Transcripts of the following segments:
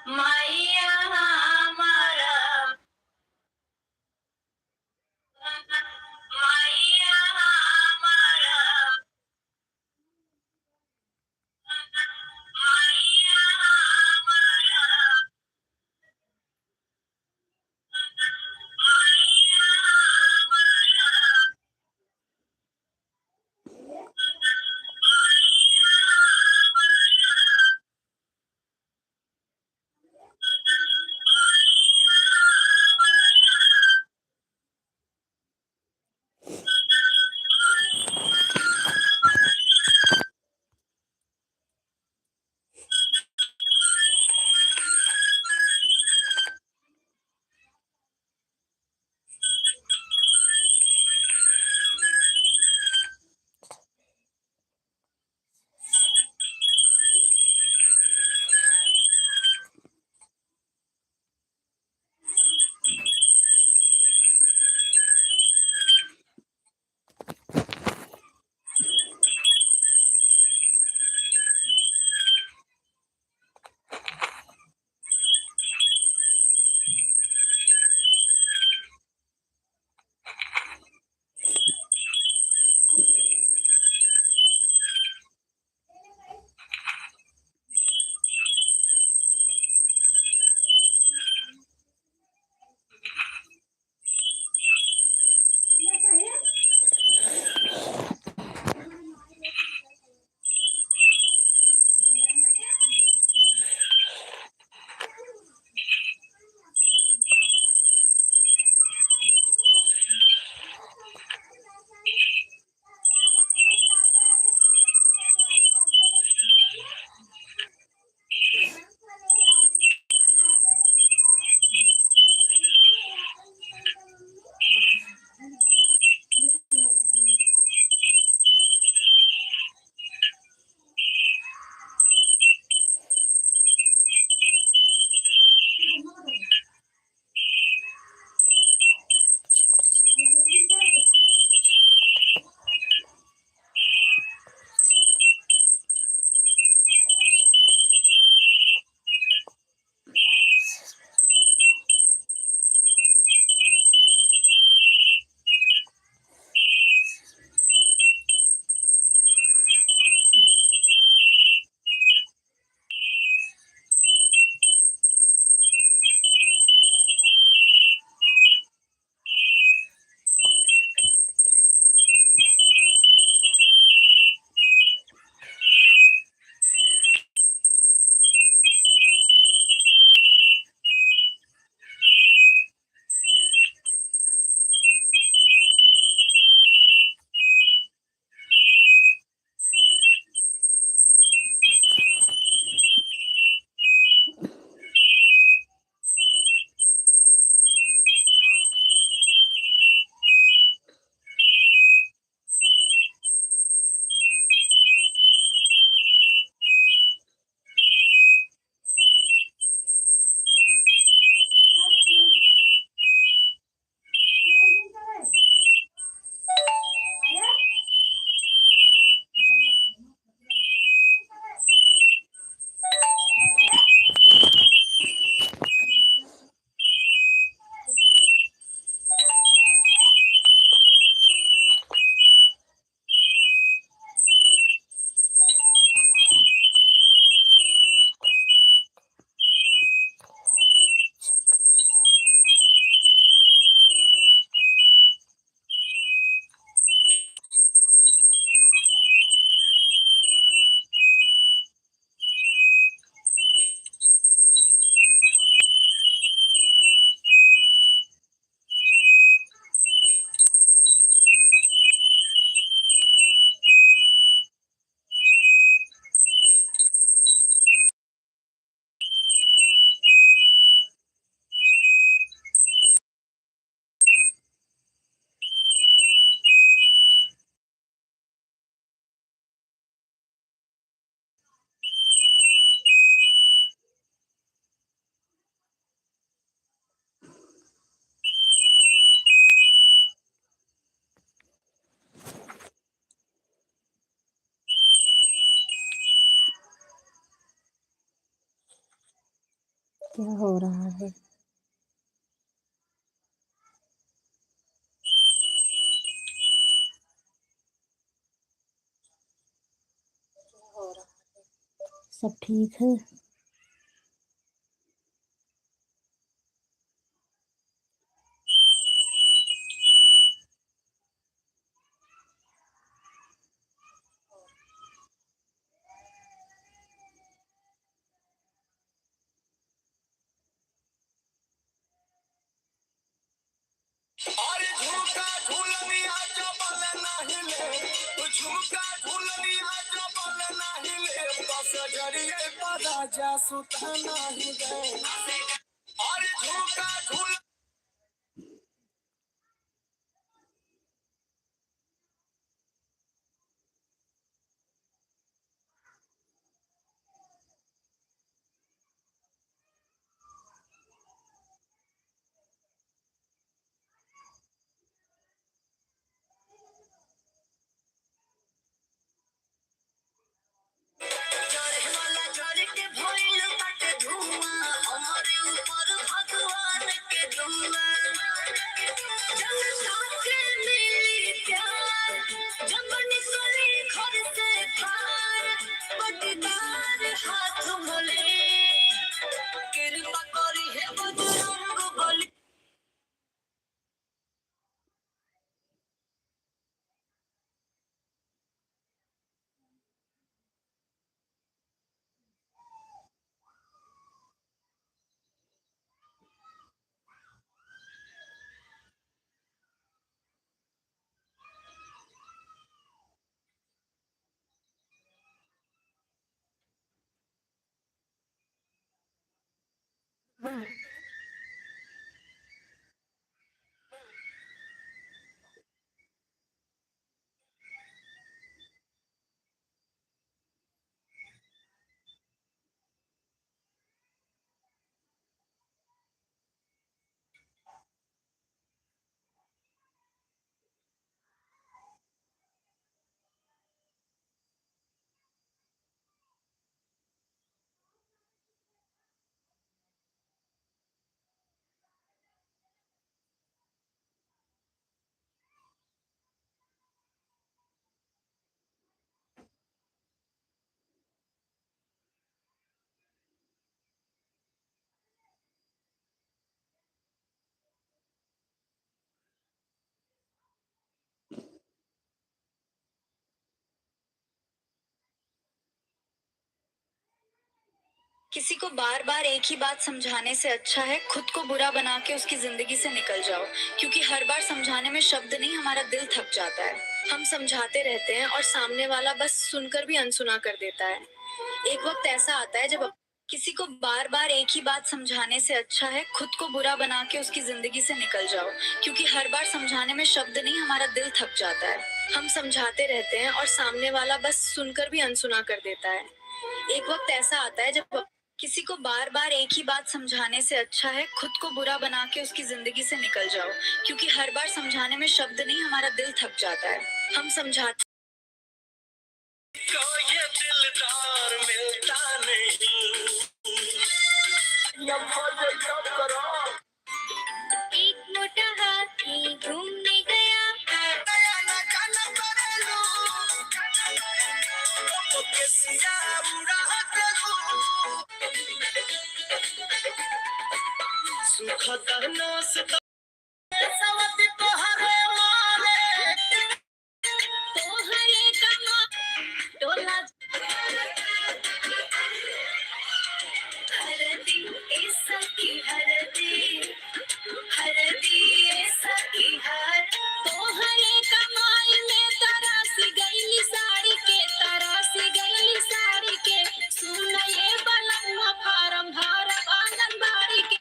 मैया हमारा मैया हमारा मैया हमारा मैया हमारा क्या हो रहा है? सब ठीक है? अरे झुमका झूलनिया जबल नाही ले, झुमका झूलनिया जबल नाही ले, बस जरिए पदा जा सुता नाही गए। अरे झुमका झूल जरे वाला जरे के भइल बाटे धुआं, हमरे ऊपर भगवान के दुआ। जनता के मिली प्यार, जब निकली घर से बाहर, पटदार हाथ मोले, कृपा करी है बजरंग बली। किसी को बार बार एक ही बात समझाने से अच्छा है खुद को बुरा बना के उसकी जिंदगी से निकल जाओ, क्योंकि हर बार समझाने में शब्द नहीं हमारा दिल थक जाता है। हम समझाते रहते हैं और सामने वाला बस सुनकर भी अनसुना कर देता है। एक वक्त ऐसा आता है जब किसी को बार बार एक ही बात समझाने से अच्छा है खुद को बुरा बना के उसकी जिंदगी से निकल जाओ, क्योंकि हर बार समझाने में शब्द नहीं हमारा दिल थक जाता है। हम समझाते रहते हैं और सामने वाला बस सुनकर भी अनसुना कर देता है। एक वक्त ऐसा आता है जब किसी को बार बार एक ही बात समझाने से अच्छा है खुद को बुरा बना के उसकी जिंदगी से निकल जाओ, क्योंकि हर बार समझाने में शब्द नहीं हमारा दिल थक जाता है। हम समझाते को ये दिलदार मिलता नहीं, ये भजन कब करो। एक मोटा हाथी घूमने गया, दया न जान करेलो, तो केसिया उड़ात लो, सुखता नास सवती तोहरे मारे, तोहरे कमा टोला हरदी ऐसा की हरदी, हरदी ऐसा की हर तोहरे कमाई में तरासी गईली साड़ी के, तरासी गईली साड़ी के, सुन ये बलम्मा फारम भरब आंगनबाड़ी के।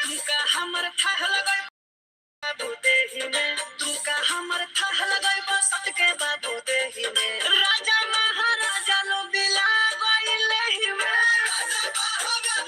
तुमका हमर थाह लगई बाबू देही में, तुमका हमर थाह लगई बसत के बाबू देही में, राजा महाराजा लो बिला गइले ही में, राजा महाराजा